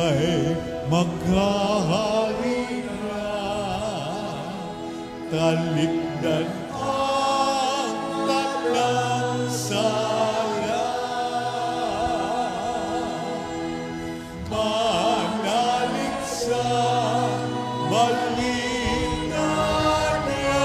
ay maghahari na, talikdan ang tatang sala. Manalig sa balita niya.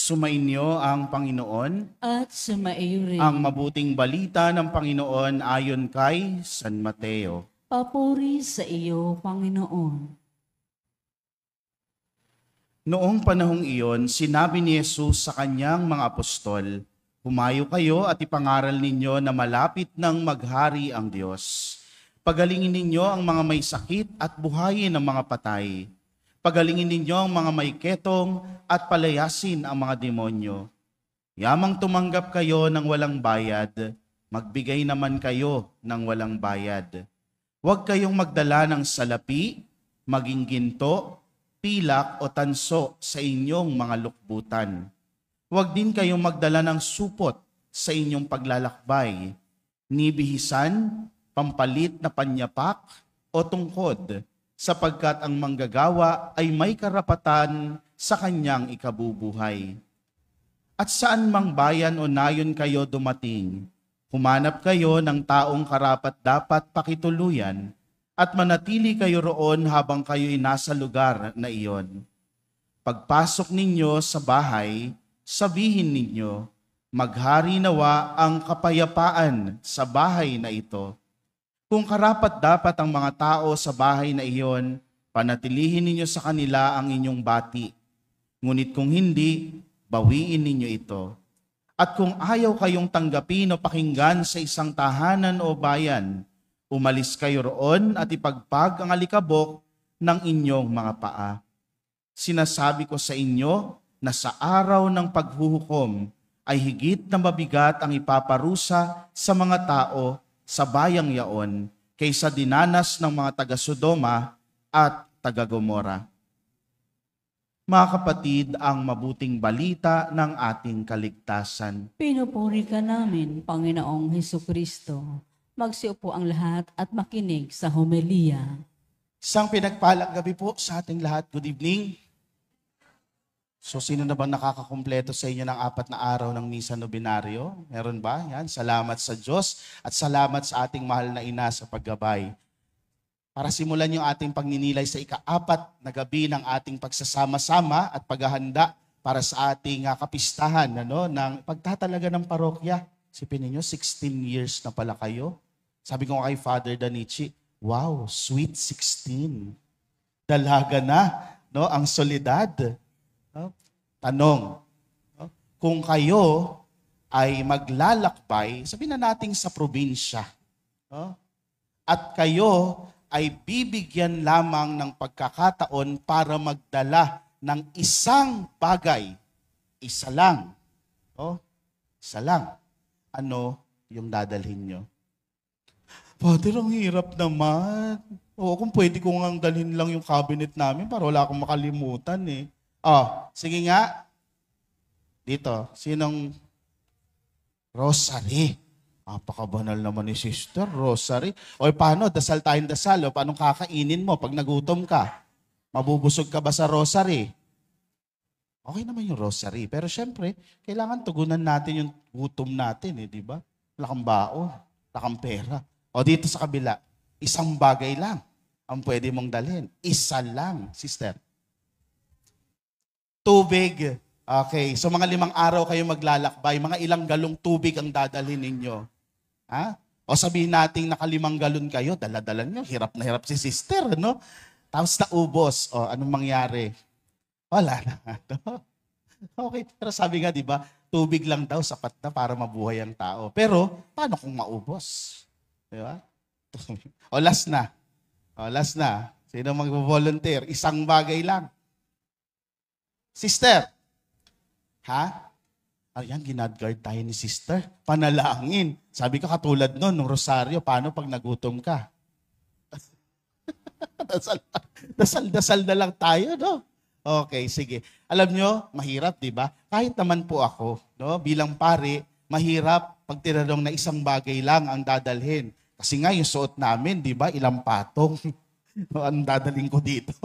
Sumainyo ang Panginoon at sumaiyo rin. ang mabuting balita ng Panginoon ayon kay San Mateo. Papuri sa iyo, Panginoon. Noong panahong iyon, sinabi ni Jesus sa kanyang mga apostol, "Humayo kayo at ipangaral ninyo na malapit nang maghari ang Diyos. Pagalingin ninyo ang mga may sakit at buhayin ang mga patay. Pagalingin ninyo ang mga may ketong at palayasin ang mga demonyo. Yamang tumanggap kayo ng walang bayad, magbigay naman kayo ng walang bayad. Huwag kayong magdala ng salapi, maging ginto, pilak o tanso sa inyong mga lukbutan. Huwag din kayong magdala ng supot sa inyong paglalakbay, ni bihisan, pampalit na panyapak o tungkod, sapagkat ang manggagawa ay may karapatan sa kanyang ikabubuhay. At saan mang bayan o nayon kayo dumating, humanap kayo ng taong karapat-dapat pakituluyan at manatili kayo roon habang kayo'y nasa lugar na iyon. Pagpasok ninyo sa bahay, sabihin ninyo, maghari nawa ang kapayapaan sa bahay na ito. Kung karapat-dapat ang mga tao sa bahay na iyon, panatilihin ninyo sa kanila ang inyong bati. Ngunit kung hindi, bawiin ninyo ito. At kung ayaw kayong tanggapin o pakinggan sa isang tahanan o bayan, umalis kayo roon at ipagpag ang alikabok ng inyong mga paa. Sinasabi ko sa inyo na sa araw ng paghuhukom ay higit na mabigat ang ipaparusa sa mga tao sa bayang yaon kaysa dinanas ng mga taga-Sodoma at taga-Gomora. Mga kapatid, ang mabuting balita ng ating kaligtasan. Pinupuri ka namin, Panginoong Hesukristo. Magsiupo ang lahat at makinig sa homilya. Isang pinagpalang gabi po sa ating lahat. Good evening. So sino na bang nakakakumpleto sa inyo ng 4 na araw ng Misa Nobenaryo? Meron ba? Yan. Salamat sa Diyos at salamat sa ating mahal na ina sa paggabay. Para simulan yung ating pagninilay sa ika-4 na gabi ng ating pagsasama-sama at paghahanda para sa ating kapistahan ng pagtatalaga ng parokya. Sipin ninyo, 16 years na pala kayo. Sabi ko kay Father Danichi, wow, sweet 16. Dalaga na, ang solidad. Tanong, kung kayo ay maglalakbay, sabihin na natin sa probinsya, at kayo ay bibigyan lamang ng pagkakataon para magdala ng isang bagay, isa lang. Isa lang. Ano yung dadalhin nyo? Father, ang hirap naman. Kung pwede ko nga dalhin lang yung cabinet namin para wala akong makalimutan eh. Sige nga. Dito, sinong rosary? Napakabanal naman ni Sister, rosary. Paano? Dasal tayong dasal. Paano kakainin mo pag nagutom ka? Mabubusog ka ba sa rosary? Okay naman yung rosary. Pero syempre, kailangan tugunan natin yung gutom natin, di ba? Wala kang baon, wala kang pera. Dito sa kabila, isang bagay lang ang pwede mong dalhin. Isa lang, sister. Tubig. Okay, so mga 5 araw kayo maglalakbay, mga ilang galong tubig ang dadalhin ninyo? Ha? O sabihin natin naka 5 galon kayo, dala-dala nyo, hirap na hirap si sister, no? Tapos naubos, o anong mangyari? Wala na. Okay, pero sabi nga, di ba, tubig lang daw sapat na para mabuhay ang tao. Pero, paano kung maubos? Di ba? O last na. O last na. Sino mag-volunteer? Isang bagay lang. Sister. Ha? Ayan, ginadguard tayo ni sister. Panalangin. Sabi ko katulad nun, nung rosaryo, paano pag nagutom ka? Dasal na lang tayo, no? Okay, sige. Alam nyo, mahirap, di ba? Kahit naman po ako, no, bilang pare, mahirap pag tinanong na isang bagay lang ang dadalhin. Kasi nga yung suot namin, di ba, ilang patong. Anong dadaling ko dito?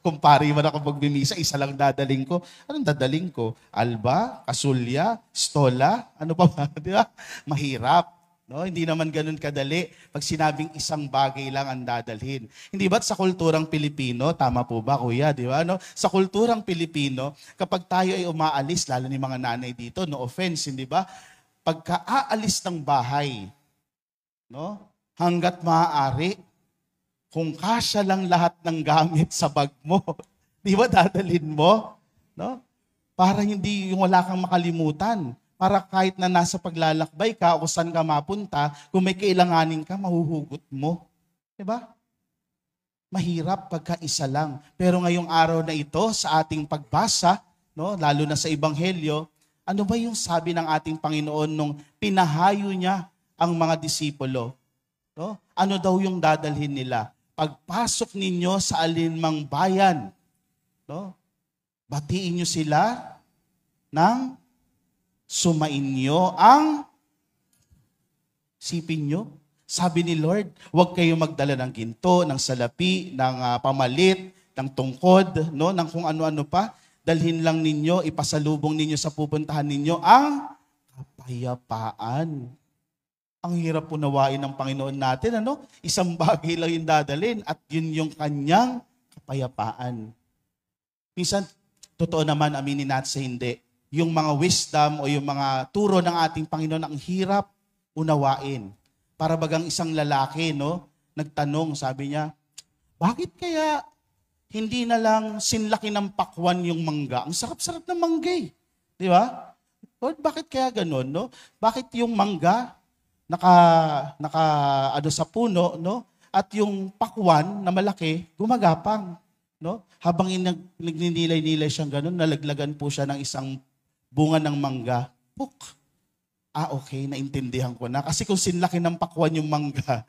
Kung pare man ako magbimisa, isa lang dadaling ko. Anong dadaling ko? Alba, kasulya, stola, ano pa ba? Di ba? Mahirap. No, hindi naman ganun kadali pag sinabing isang bagay lang ang dadalhin. Hindi ba't sa kulturang Pilipino, tama po ba kuya, di ba? No? Sa kulturang Pilipino, kapag tayo ay umaalis, lalo ni mga nanay dito, no offense, hindi ba? Pagka-aalis ng bahay, no? Hanggat maaari, kung kasya lang lahat ng gamit sa bag mo, di ba dadalhin mo? No? Para hindi yung wala kang makalimutan. Para kahit na nasa paglalakbay ka o saan ka mapunta, kung may kailanganin ka, mahuhugot mo. Diba? Mahirap pagka isa lang. Pero ngayong araw na ito, sa ating pagbasa, no, lalo na sa Ebanghelyo, ano ba yung sabi ng ating Panginoon nung pinahayo niya ang mga disipulo? No? Ano daw yung dadalhin nila? Pagpasok ninyo sa alinmang bayan, no, batiin nyo sila ng sumainyo ang sipin nyo. Sabi ni Lord, huwag kayo magdala ng ginto, ng salapi, ng pamalit, ng tungkod, no, ng kung ano-ano pa. Dalhin lang ninyo, ipasalubong ninyo sa pupuntahan ninyo ang kapayapaan. Ang hirap unawain ng Panginoon natin, ano? Isang bagay lang yung dadalhin at yun yung kanyang kapayapaan. Minsan, totoo naman, aminin natin sa hindi, yung mga wisdom o yung mga turo ng ating Panginoon ang hirap unawain. Para bagang isang lalaki, no, nagtanong, sabi niya, bakit kaya hindi na lang sinlaki ng pakwan yung mangga? Ang sarap-sarap ng manggay. Di ba? Lord, bakit kaya ganun, no? Bakit yung mangga naka sa puno, no? At yung pakwan na malaki, gumagapang, no? Habang nagninilay-nilay siyang ganun, nalaglagan po siya ng isang bunga ng mangga. Puk! Okay, naintindihan ko na. Kasi kung sinlaki ng pakwan yung mangga,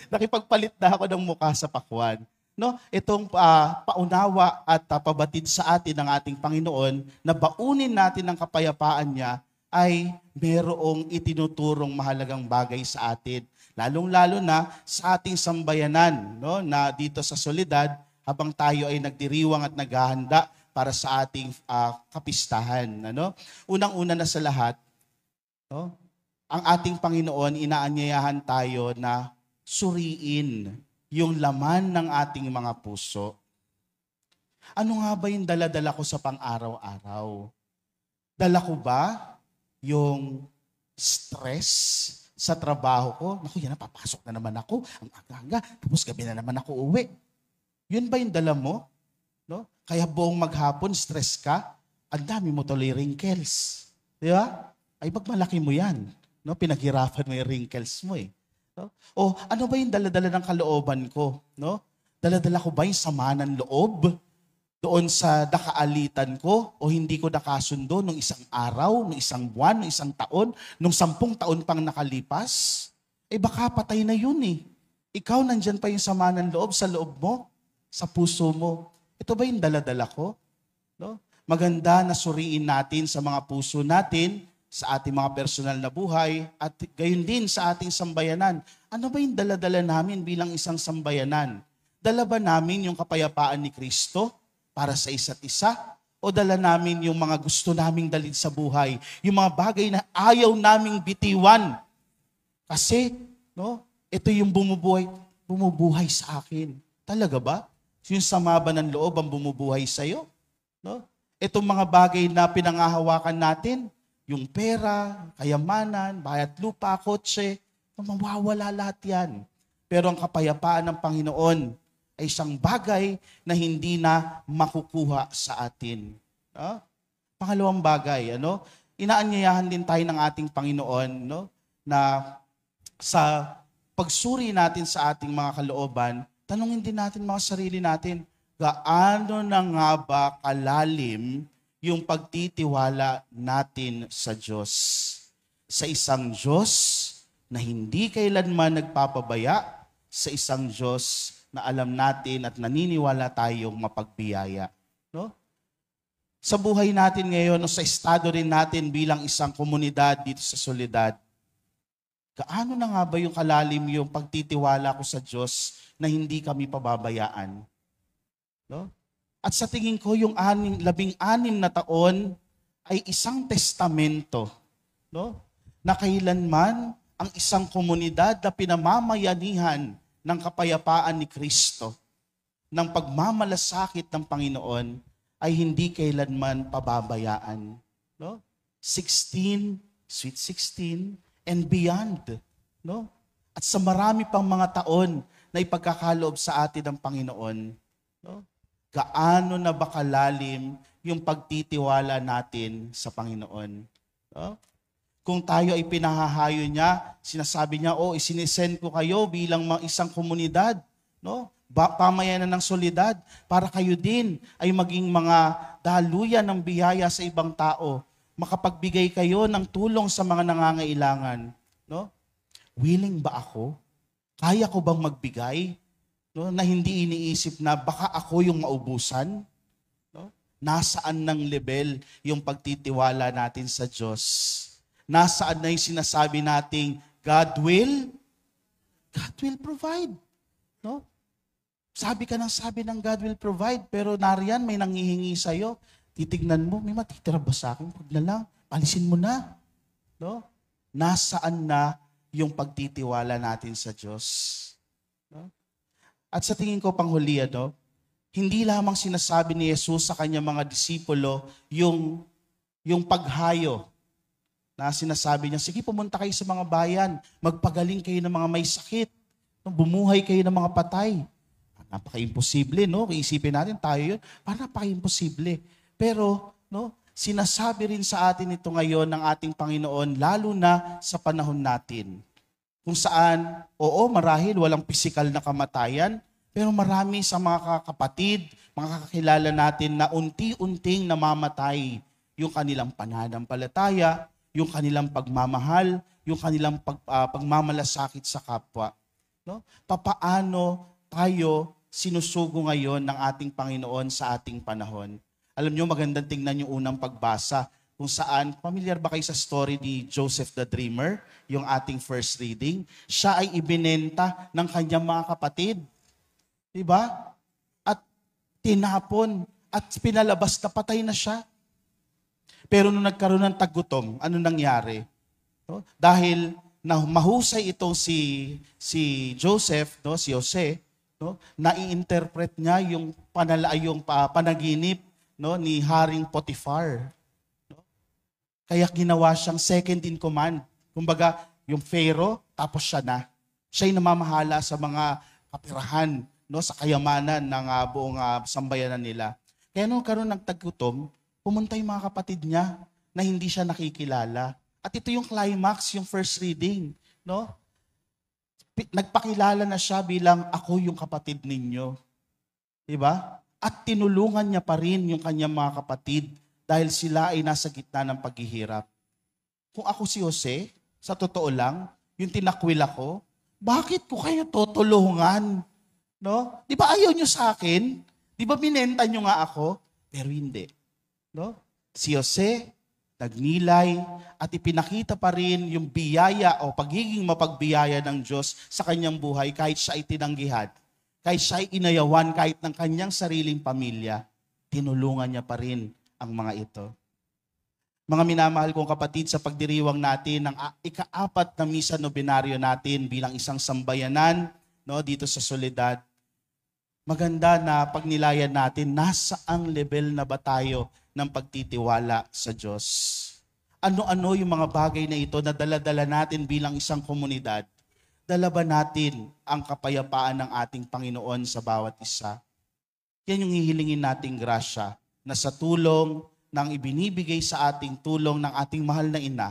nakipagpalit na ako ng mukha sa pakwan. No? Itong paunawa at pabatid sa atin ng ating Panginoon na baunin natin ang kapayapaan niya ay merong itinuturong mahalagang bagay sa atin. Lalong-lalo na sa ating sambayanan, no? Na dito sa Soledad, habang tayo ay nagdiriwang at naghahanda para sa ating kapistahan. Ano? Unang-una na sa lahat, no? Ang ating Panginoon, inaanyayahan tayo na suriin yung laman ng ating mga puso. Ano nga ba yung dala-dala ko sa pang-araw-araw? Dala ko ba yung stress sa trabaho ko? Naku, yan na, papasok na naman ako. Ang aga-aga, tapos gabi na naman ako uwi. Yun ba yung dala mo? No? Kaya buong maghapon, stress ka, ang dami mo tuloy wrinkles. Di ba? Ay, magmalaki mo yan. No? Pinaghirapan mo yung wrinkles mo eh. No? O ano ba yung dala-dala ng kalooban ko? No? Dala-dala ko ba yung sama ng loob doon sa nakaalitan ko o hindi ko nakasundo nung isang araw, nung isang buwan, nung isang taon, nung 10 taon pang nakalipas? Eh baka patay na yun eh. Ikaw nandyan pa yung sama ng loob sa loob mo, sa puso mo. Ito ba yung dala-dala ko? No? Maganda na suriin natin sa mga puso natin, sa ating mga personal na buhay, at gayon din sa ating sambayanan. Ano ba yung dala-dala namin bilang isang sambayanan? Dala ba namin yung kapayapaan ni Kristo para sa isa't isa? O dala namin yung mga gusto naming dalhin sa buhay? Yung mga bagay na ayaw naming bitiwan? Kasi, no, ito yung bumubuhay sa akin. Talaga ba? Yung sama ba ng loob ang bumubuhay sa'yo? No? Itong mga bagay na pinangahawakan natin, yung pera, kayamanan, bayat lupa, kotse, mawawala lahat yan. Pero ang kapayapaan ng Panginoon ay isang bagay na hindi na makukuha sa atin. No? Pangalawang bagay, inaanyayahan din tayo ng ating Panginoon, na sa pagsuri natin sa ating mga kalooban, tanungin din natin mga sarili natin, gaano na nga ba kalalim yung pagtitiwala natin sa Diyos? Sa isang Diyos na hindi kailanman nagpapabaya, sa isang Diyos na alam natin at naniniwala tayong mapagbiyaya. No? Sa buhay natin ngayon, sa estado rin natin bilang isang komunidad dito sa Soledad, gaano na nga ba yung kalalim yung pagtitiwala ko sa Diyos na hindi kami pababayaan? No? At sa tingin ko, yung 16 na taon ay isang testamento, na kailanman ang isang komunidad na pinamamayanihan ng kapayapaan ni Kristo, ng pagmamalasakit ng Panginoon, ay hindi kailanman pababayaan. 16, sweet 16, and beyond. At sa marami pang mga taon na ipagkakaloob sa atin ng Panginoon, gaano na ba kalalim yung pagtitiwala natin sa Panginoon? Kung tayo ay pinahahayo niya, sinasabi niya, isinisend ko kayo bilang isang komunidad, pamayanan ng solidad, para kayo din ay maging mga daluyan ng biyaya sa ibang tao, makapagbigay kayo ng tulong sa mga nangangailangan. Willing ba ako? Kaya ko bang magbigay? Na hindi iniisip na baka ako yung maubusan? Nasaan ng level yung pagtitiwala natin sa Diyos? Nasaan na yung sinasabi nating God will provide. Sabi ng God will provide, pero nariyan may nanghihingi sa'yo. Titignan mo, may matitira ba sa akin? Huwag na lang, palisin mo na. Nasaan na yung pagtitiwala natin sa Diyos? At sa tingin ko, panghuli, hindi lamang sinasabi ni Jesus sa kanyang mga disipulo yung paghayo na sinasabi niya, sige, pumunta kayo sa mga bayan, magpagaling kayo ng mga may sakit, bumuhay kayo ng mga patay. Napaka-imposible, Iisipin natin tayo yun, parang napaka-imposible. Pero, sinasabi rin sa atin ito ngayon ng ating Panginoon, lalo na sa panahon natin. Kung saan, marahil walang pisikal na kamatayan, pero marami sa mga kapatid, mga kakilala natin na unti-unting namamatay yung kanilang pananampalataya, yung kanilang pagmamahal, yung kanilang pagmamalasakit sa kapwa. Papaano tayo sinusugo ngayon ng ating Panginoon sa ating panahon? Alam nyo, magandang tingnan yung unang pagbasa kung saan, familiar ba kayo sa story ni Joseph the Dreamer, yung ating first reading? Siya ay ibinenta ng kanyang mga kapatid. Diba? At tinapon at pinalabas na patay na siya. Pero nung nagkaroon ng taggutom, ano nangyari? Dahil mahusay itong si Joseph, si Jose, na-i-interpret niya yung panaginip ni Haring Potiphar. Kaya ginawa siyang second in command. Kumbaga, yung Pharaoh, tapos siya na. Siya'y namamahala sa mga kapirahan, sa kayamanan ng buong sambayanan nila. Kaya nung karoon ng taggutom, pumunta yung mga kapatid niya na hindi siya nakikilala. At ito yung climax, yung first reading. Nagpakilala na siya bilang ako yung kapatid ninyo. Diba? At tinulungan niya pa rin yung kanyang mga kapatid dahil sila ay nasa gitna ng paghihirap. Kung ako si Jose, sa totoo lang, yung tinakwil ako, bakit ko kayo tutulungan? Di ba ayaw nyo sa akin? Di ba binenta nyo nga ako? Pero hindi. Si Jose, nagnilay at ipinakita pa rin yung biyaya o pagiging mapagbiyaya ng Diyos sa kanyang buhay kahit siya ay tinanggihan, kahit siya ay inayawan kahit ng kanyang sariling pamilya, tinulungan niya pa rin ang mga ito. Mga minamahal kong kapatid, sa pagdiriwang natin ng ika-4 na misa nobenaryo natin bilang isang sambayanan dito sa Soledad, Maganda na pagnilayan natin, nasa ang level na ba tayo ng pagtitiwala sa Diyos? Ano-ano yung mga bagay na ito na dala-dala natin bilang isang komunidad? Dala ba natin ang kapayapaan ng ating Panginoon sa bawat isa? Yan yung hihilingin nating grasya na sa tulong ng ibinibigay sa ating tulong ng ating mahal na ina,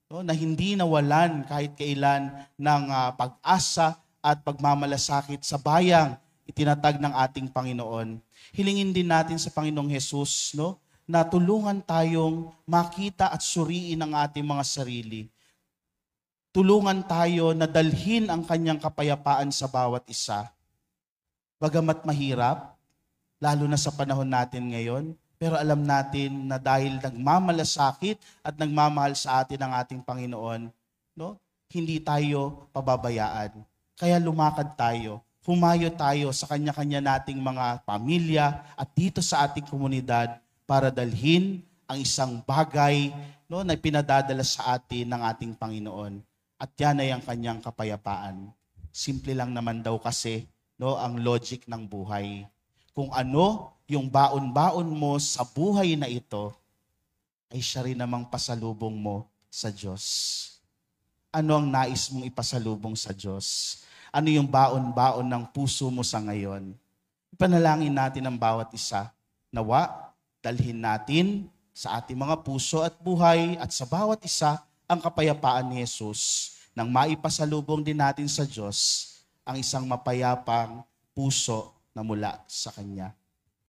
no, na hindi nawalan kahit kailan ng pag-asa at pagmamalasakit sa bayang itinatag ng ating Panginoon. Hilingin din natin sa Panginoong Hesus, no, na tulungan tayong makita at suriin ang ating mga sarili. Tulungan tayo na dalhin ang kanyang kapayapaan sa bawat isa. Bagamat mahirap, lalo na sa panahon natin ngayon, pero alam natin na dahil nagmamalasakit at nagmamahal sa atin ang ating Panginoon, no, hindi tayo pababayaan. Kaya lumakad tayo, humayo tayo sa kanya-kanya nating mga pamilya at dito sa ating komunidad para dalhin ang isang bagay, no, na pinadadala sa atin ng ating Panginoon. At yan ay ang kanyang kapayapaan. Simple lang naman daw kasi, no, ang logic ng buhay. Kung ano yung baon-baon mo sa buhay na ito, ay siya rin namang pasalubong mo sa Diyos. Ano ang nais mong ipasalubong sa Diyos? Ano yung baon-baon ng puso mo sa ngayon? Ipanalangin natin ang bawat isa. Nawa, dalhin natin sa ating mga puso at buhay at sa bawat isa ang kapayapaan ni Jesus nang maipasalubong din natin sa Diyos ang isang mapayapang puso na mula sa Kanya.